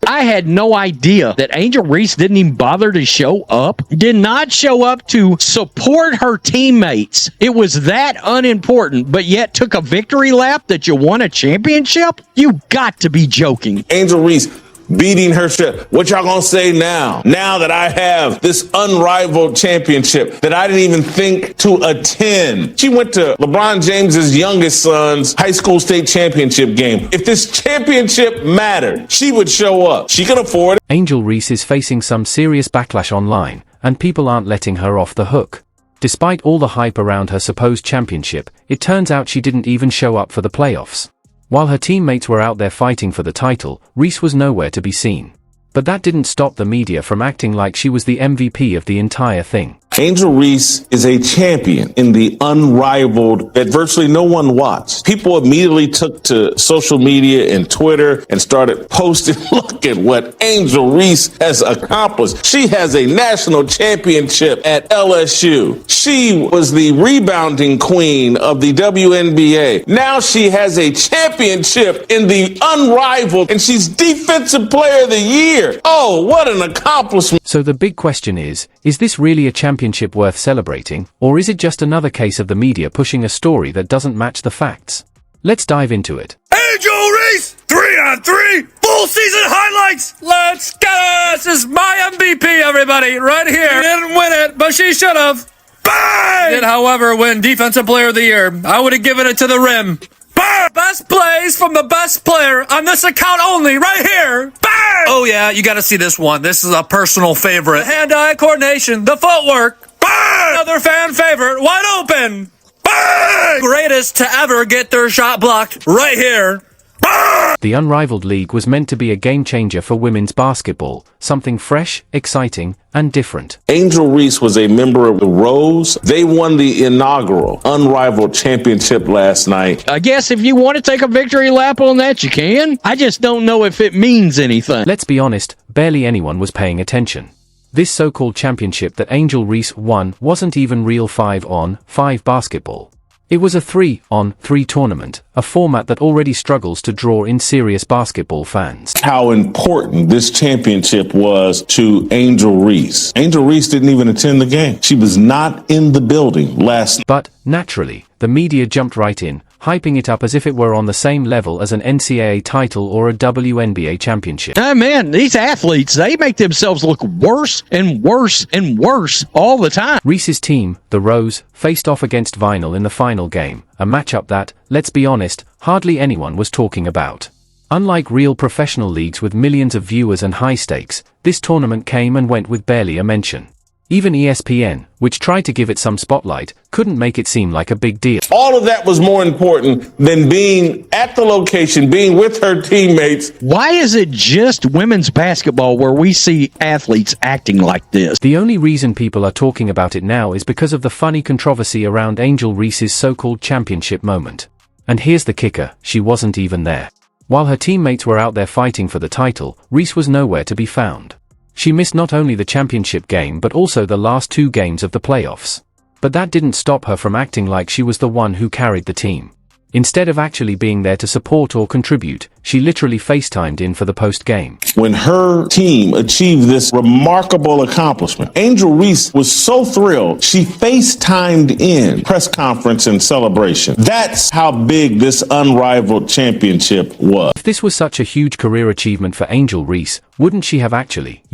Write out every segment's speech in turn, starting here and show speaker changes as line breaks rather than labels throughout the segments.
I had no idea that Angel Reese didn't even bother to show up, did not show up to support her teammates. It was that unimportant, but yet took a victory lap that you won a championship? You got to be joking.
Angel Reese beating her shit. What y'all gonna say now? Now that I have this unrivaled championship that I didn't even think to attend. She went to LeBron James's youngest son's high school state championship game. If this championship mattered, she would show up. She can afford it.
Angel Reese is facing some serious backlash online, and people aren't letting her off the hook. Despite all the hype around her supposed championship, it turns out she didn't even show up for the playoffs. While her teammates were out there fighting for the title, Reese was nowhere to be seen. But that didn't stop the media from acting like she was the MVP of the entire thing.
Angel Reese is a champion in the unrivaled that virtually no one watched. People immediately took to social media and Twitter and started posting, look at what Angel Reese has accomplished. She has a national championship at LSU. She was the rebounding queen of the WNBA. Now she has a championship in the unrivaled, and she's Defensive Player of the Year. Oh, what an accomplishment.
So the big question is this really a championship worth celebrating, or is it just another case of the media pushing a story that doesn't match the facts? Let's dive into it.
Angel Reese, 3-on-3, full season highlights. Let's go. This is my MVP, everybody, right here. She didn't win it, but she should have. Bang! Did, however, win Defensive Player of the Year. I would have given it to the rim. Bang! Best plays from the best player on this account only, right here. Bang! Oh yeah, you gotta see this one. This is a personal favorite. The hand-eye coordination, the footwork. Bang! Another fan favorite, wide open. Bang! Greatest to ever get their shot blocked, right here. Bang!
The unrivaled league was meant to be a game changer for women's basketball, something fresh, exciting, and different.
Angel Reese was a member of the Rose. They won the inaugural unrivaled championship last night.
I guess if you want to take a victory lap on that, you can. I just don't know if it means anything.
Let's be honest, barely anyone was paying attention. This so-called championship that Angel Reese won wasn't even real 5-on-5 basketball. It was a 3-on-3 tournament, a format that already struggles to draw in serious basketball fans.
How important this championship was to Angel Reese. Angel Reese didn't even attend the game. She was not in the building last night.
But, naturally, the media jumped right in, hyping it up as if it were on the same level as an NCAA title or a WNBA championship.
Man, these athletes, they make themselves look worse and worse and worse all the time.
Reese's team, the Rose, faced off against Vinyl in the final game, a matchup that, let's be honest, hardly anyone was talking about. Unlike real professional leagues with millions of viewers and high stakes, this tournament came and went with barely a mention. Even ESPN, which tried to give it some spotlight, couldn't make it seem like a big deal.
All of that was more important than being at the location, being with her teammates.
Why is it just women's basketball where we see athletes acting like this?
The only reason people are talking about it now is because of the funny controversy around Angel Reese's so-called championship moment. And here's the kicker, she wasn't even there. While her teammates were out there fighting for the title, Reese was nowhere to be found. She missed not only the championship game but also the last 2 games of the playoffs. But that didn't stop her from acting like she was the one who carried the team. Instead of actually being there to support or contribute, she literally FaceTimed in for the post-game.
When her team achieved this remarkable accomplishment, Angel Reese was so thrilled, she FaceTimed in press conference and celebration. That's how big this unrivaled championship was.
If this was such a huge career achievement for Angel Reese, wouldn't she have actually,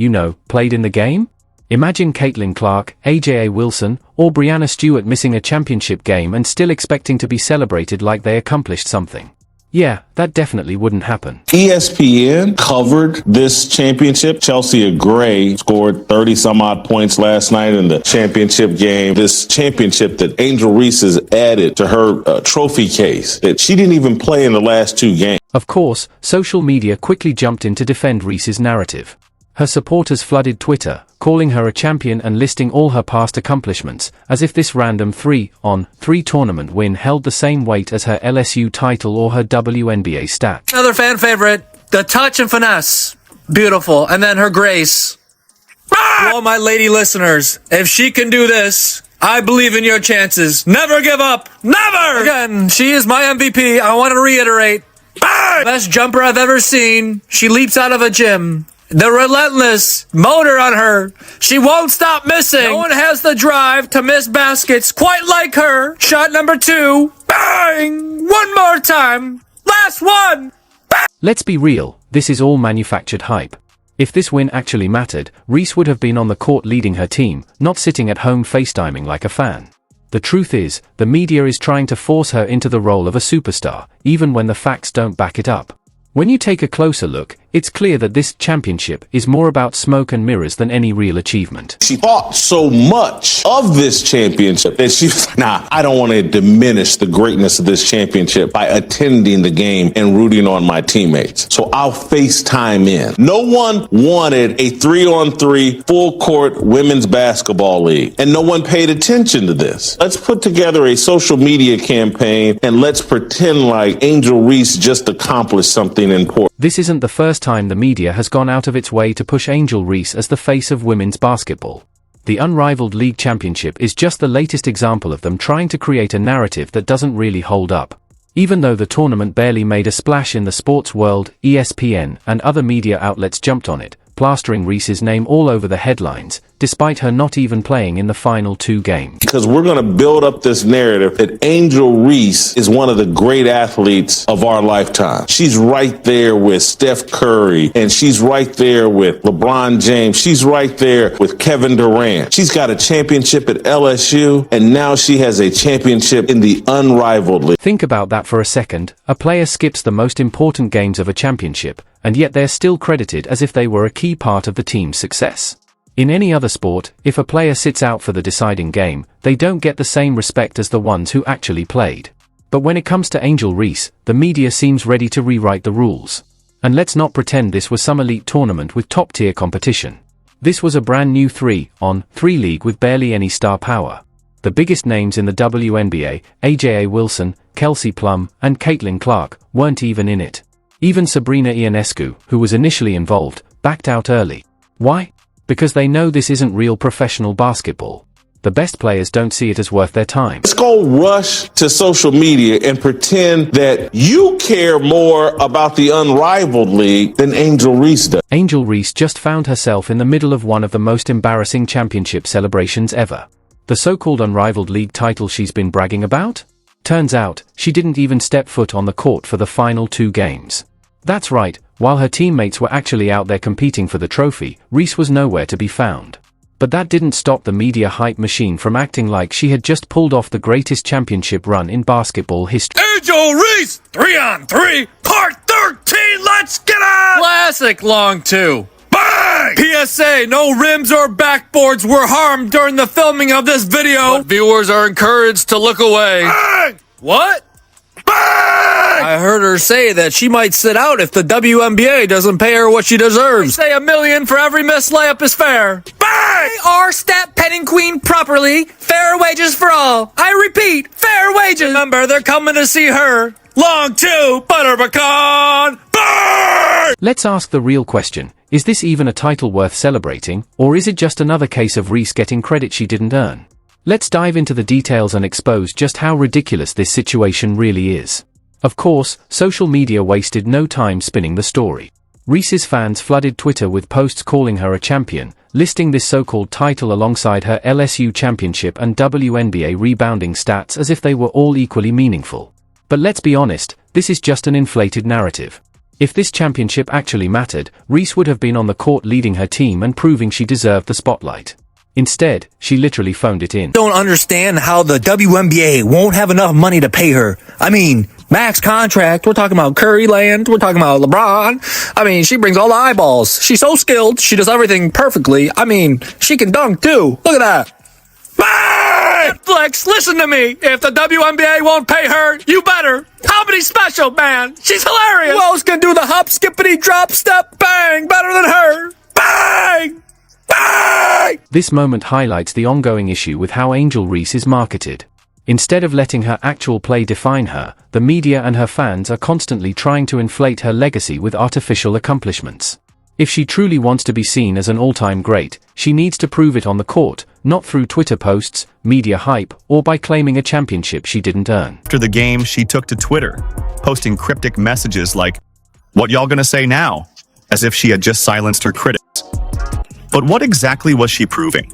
played in the game? Imagine Caitlin Clark, AJA Wilson, or Brianna Stewart missing a championship game and still expecting to be celebrated like they accomplished something. Yeah, that definitely wouldn't happen.
ESPN covered this championship. Chelsea Gray scored 30-some-odd points last night in the championship game. This championship that Angel Reese has added to her trophy case that she didn't even play in the last 2 games.
Of course, social media quickly jumped in to defend Reese's narrative. Her supporters flooded Twitter, calling her a champion and listing all her past accomplishments, as if this random 3-on-3 tournament win held the same weight as her LSU title or her WNBA stat.
Another fan favorite, the touch and finesse. Beautiful. And then her grace. To all my lady listeners, if she can do this, I believe in your chances. Never give up. Never! Again, she is my MVP. I want to reiterate. Bang! Best jumper I've ever seen. She leaps out of a gym. The relentless motor on her. She won't stop missing. No one has the drive to miss baskets quite like her. Shot number 2. Bang! One more time. Last one. Bang!
Let's be real, this is all manufactured hype. If this win actually mattered, Reese would have been on the court leading her team, not sitting at home FaceTiming like a fan. The truth is, the media is trying to force her into the role of a superstar, even when the facts don't back it up. When you take a closer look, it's clear that this championship is more about smoke and mirrors than any real achievement.
She thought so much of this championship that she was like, I don't want to diminish the greatness of this championship by attending the game and rooting on my teammates. So I'll FaceTime in. No one wanted a 3-on-3 full court women's basketball league, and no one paid attention to this. Let's put together a social media campaign and let's pretend like Angel Reese just accomplished something important.
This isn't the first time the media has gone out of its way to push Angel Reese as the face of women's basketball. The unrivaled league championship is just the latest example of them trying to create a narrative that doesn't really hold up. Even though the tournament barely made a splash in the sports world, ESPN and other media outlets jumped on it, plastering Reese's name all over the headlines, despite her not even playing in the final 2 games.
Because we're going to build up this narrative that Angel Reese is one of the great athletes of our lifetime. She's right there with Steph Curry, and she's right there with LeBron James. She's right there with Kevin Durant. She's got a championship at LSU, and now she has a championship in the unrivaled league.
Think about that for a second. A player skips the most important games of a championship, and yet they're still credited as if they were a key part of the team's success. In any other sport, if a player sits out for the deciding game, they don't get the same respect as the ones who actually played. But when it comes to Angel Reese, the media seems ready to rewrite the rules. And let's not pretend this was some elite tournament with top-tier competition. This was a brand new 3-on-3 league with barely any star power. The biggest names in the WNBA, Aja Wilson, Kelsey Plum, and Caitlin Clark, weren't even in it. Even Sabrina Ionescu, who was initially involved, backed out early. Why? Because they know this isn't real professional basketball. The best players don't see it as worth their time.
Let's go rush to social media and pretend that you care more about the unrivaled league than Angel Reese does.
Angel Reese just found herself in the middle of one of the most embarrassing championship celebrations ever. The so-called unrivaled league title she's been bragging about? Turns out, she didn't even step foot on the court for the final 2 games. That's right, while her teammates were actually out there competing for the trophy, Reese was nowhere to be found. But that didn't stop the media hype machine from acting like she had just pulled off the greatest championship run in basketball history.
Angel Reese, 3-on-3, part 13, let's get it! Classic long 2. Bang! PSA, no rims or backboards were harmed during the filming of this video. But viewers are encouraged to look away. Bang! What? Bang! I heard her say that she might sit out if the WNBA doesn't pay her what she deserves. They say $1 million for every missed layup is fair. Bang! They are stat petting queen properly. Fair wages for all. I repeat, fair wages. Remember, they're coming to see her. Long 2, butter pecan. Bang!
Let's ask the real question. Is this even a title worth celebrating, or is it just another case of Reese getting credit she didn't earn? Let's dive into the details and expose just how ridiculous this situation really is. Of course, social media wasted no time spinning the story. Reese's fans flooded Twitter with posts calling her a champion, listing this so-called title alongside her LSU championship and WNBA rebounding stats as if they were all equally meaningful. But let's be honest, this is just an inflated narrative. If this championship actually mattered, Reese would have been on the court leading her team and proving she deserved the spotlight. Instead, she literally phoned it in.
Don't understand how the WNBA won't have enough money to pay her. I mean, max contract, we're talking about Curry land, we're talking about LeBron. I mean, she brings all the eyeballs. She's so skilled, she does everything perfectly. I mean, she can dunk too. Look at that. Bang!
Netflix, listen to me. If the WNBA won't pay her, you better. Comedy special, man. She's hilarious.
Who else can do the hop, skippity, drop, step, bang better than her? Bang! Bang!
This moment highlights the ongoing issue with how Angel Reese is marketed. Instead of letting her actual play define her, the media and her fans are constantly trying to inflate her legacy with artificial accomplishments. If she truly wants to be seen as an all-time great, she needs to prove it on the court, not through Twitter posts, media hype, or by claiming a championship she didn't earn.
After the game, she took to Twitter, posting cryptic messages like, "What y'all gonna say now?" as if she had just silenced her critics. But what exactly was she proving?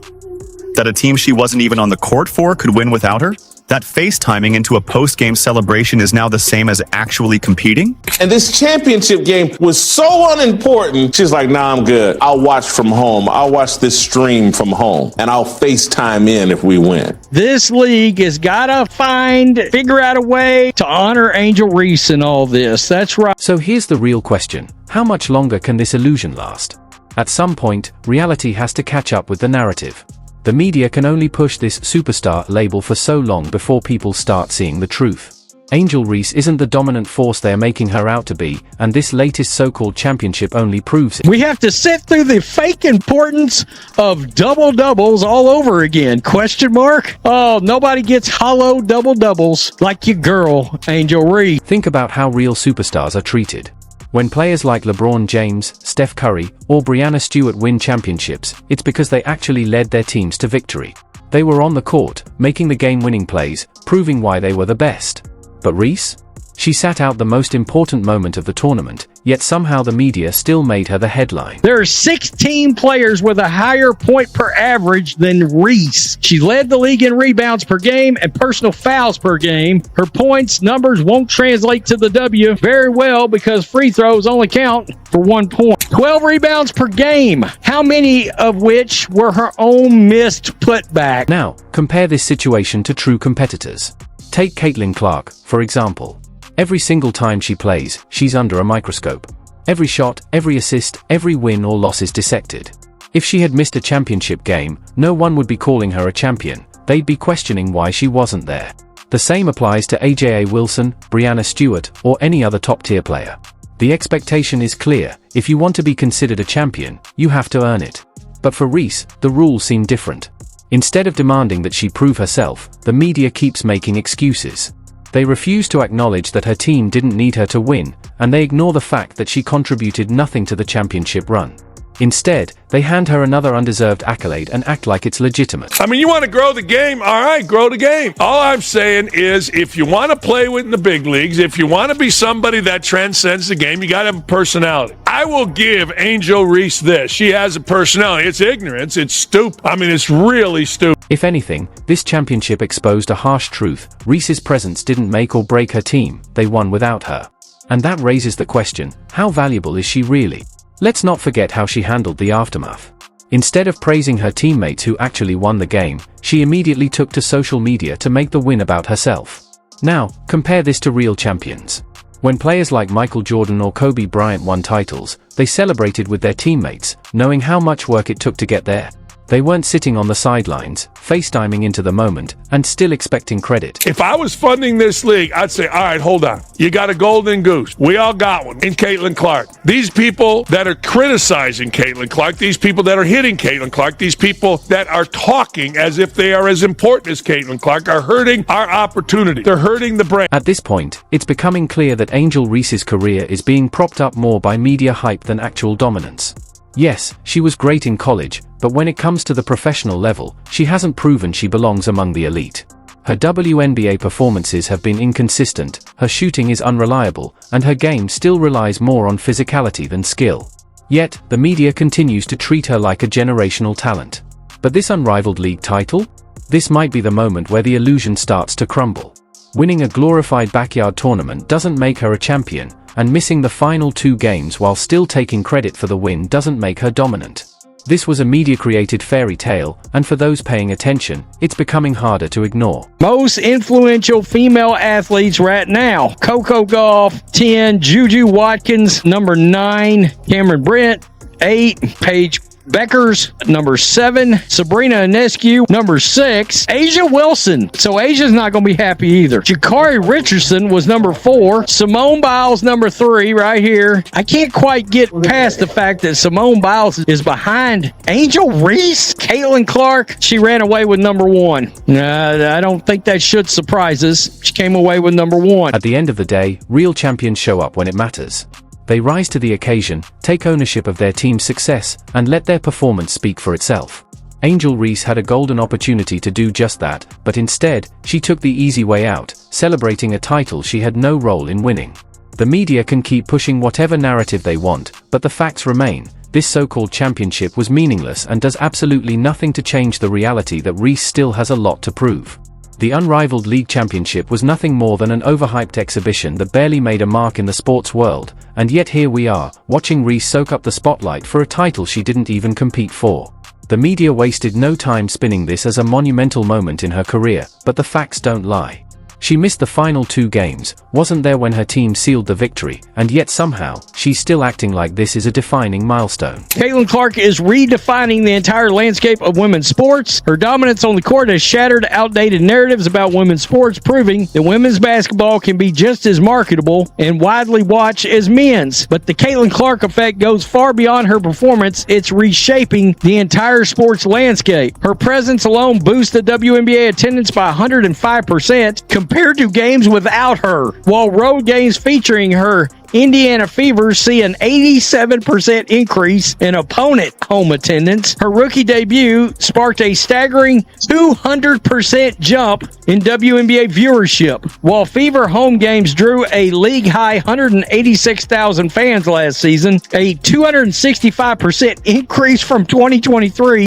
That a team she wasn't even on the court for could win without her? That FaceTiming into a post-game celebration is now the same as actually competing?
And this championship game was so unimportant. She's like, nah, I'm good. I'll watch from home. I'll watch this stream from home. And I'll FaceTime in if we win.
This league has got to figure out a way to honor Angel Reese in all this. That's right.
So here's the real question. How much longer can this illusion last? At some point, reality has to catch up with the narrative. The media can only push this superstar label for so long before people start seeing the truth. Angel Reese isn't the dominant force they're making her out to be, and this latest so-called championship only proves it.
We have to sit through the fake importance of double-doubles all over again. Question mark? Oh, nobody gets hollow double-doubles like your girl, Angel Reese.
Think about how real superstars are treated. When players like LeBron James, Steph Curry, or Breanna Stewart win championships, it's because they actually led their teams to victory. They were on the court, making the game-winning plays, proving why they were the best. But Reese? She sat out the most important moment of the tournament, yet somehow the media still made her the headline.
There are 16 players with a higher point per average than Reese. She led the league in rebounds per game and personal fouls per game. Her points numbers won't translate to the W very well because free throws only count for 1 point. 12 rebounds per game, how many of which were her own missed putback?
Now, compare this situation to true competitors. Take Caitlin Clark, for example. Every single time she plays, she's under a microscope. Every shot, every assist, every win or loss is dissected. If she had missed a championship game, no one would be calling her a champion. They'd be questioning why she wasn't there. The same applies to AJA Wilson, Breanna Stewart, or any other top-tier player. The expectation is clear. If you want to be considered a champion, you have to earn it. But for Reese, the rules seem different. Instead of demanding that she prove herself, the media keeps making excuses. They refuse to acknowledge that her team didn't need her to win, and they ignore the fact that she contributed nothing to the championship run. Instead, they hand her another undeserved accolade and act like it's legitimate.
I mean, you want to grow the game? All right, grow the game. All I'm saying is if you want to play in the big leagues, if you want to be somebody that transcends the game, you got to have a personality. I will give Angel Reese this. She has a personality. It's ignorance. It's stupid. I mean, it's really stupid.
If anything, this championship exposed a harsh truth. Reese's presence didn't make or break her team. They won without her. And that raises the question, how valuable is she really? Let's not forget how she handled the aftermath. Instead of praising her teammates who actually won the game, she immediately took to social media to make the win about herself. Now, compare this to real champions. When players like Michael Jordan or Kobe Bryant won titles, they celebrated with their teammates, knowing how much work it took to get there. They weren't sitting on the sidelines, FaceTiming into the moment, and still expecting credit.
If I was funding this league, I'd say, all right, hold on. You got a golden goose. We all got one in Caitlin Clark. These people that are criticizing Caitlin Clark, these people that are hitting Caitlin Clark, these people that are talking as if they are as important as Caitlin Clark are hurting our opportunity. They're hurting the brand.
At this point, it's becoming clear that Angel Reese's career is being propped up more by media hype than actual dominance. Yes, she was great in college, but when it comes to the professional level, she hasn't proven she belongs among the elite. Her WNBA performances have been inconsistent, her shooting is unreliable, and her game still relies more on physicality than skill. Yet, the media continues to treat her like a generational talent. But this unrivaled league title? This might be the moment where the illusion starts to crumble. Winning a glorified backyard tournament doesn't make her a champion, and missing the final 2 games while still taking credit for the win doesn't make her dominant. This was a media-created fairy tale, and for those paying attention, it's becoming harder to ignore.
Most influential female athletes right now. Coco Gauff, 10. Juju Watkins, number 9. Cameron Brent, 8. Paige Beckers, number 7. Sabrina Ionescu, number 6. Asia Wilson. So Asia's not going to be happy either. Jakari Richardson was number 4. Simone Biles, number 3, right here. I can't quite get past the fact that Simone Biles is behind Angel Reese. Caitlin Clark, she ran away with number 1. I don't think that should surprise us. She came away with number 1.
At the end of the day, real champions show up when it matters. They rise to the occasion, take ownership of their team's success, and let their performance speak for itself. Angel Reese had a golden opportunity to do just that, but instead, she took the easy way out, celebrating a title she had no role in winning. The media can keep pushing whatever narrative they want, but the facts remain. This so-called championship was meaningless and does absolutely nothing to change the reality that Reese still has a lot to prove. The unrivaled league championship was nothing more than an overhyped exhibition that barely made a mark in the sports world, and yet here we are, watching Reese soak up the spotlight for a title she didn't even compete for. The media wasted no time spinning this as a monumental moment in her career, but the facts don't lie. She missed the final 2 games, wasn't there when her team sealed the victory, and yet somehow, she's still acting like this is a defining milestone.
Caitlin Clark is redefining the entire landscape of women's sports. Her dominance on the court has shattered outdated narratives about women's sports, proving that women's basketball can be just as marketable and widely watched as men's. But the Caitlin Clark effect goes far beyond her performance. It's reshaping the entire sports landscape. Her presence alone boosts the WNBA attendance by 105%, compared to games without her, while road games featuring her Indiana Fever see an 87% increase in opponent home attendance. Her rookie debut sparked a staggering 200% jump in WNBA viewership, while Fever home games drew a league-high 186,000 fans last season, a 265% increase from 2023.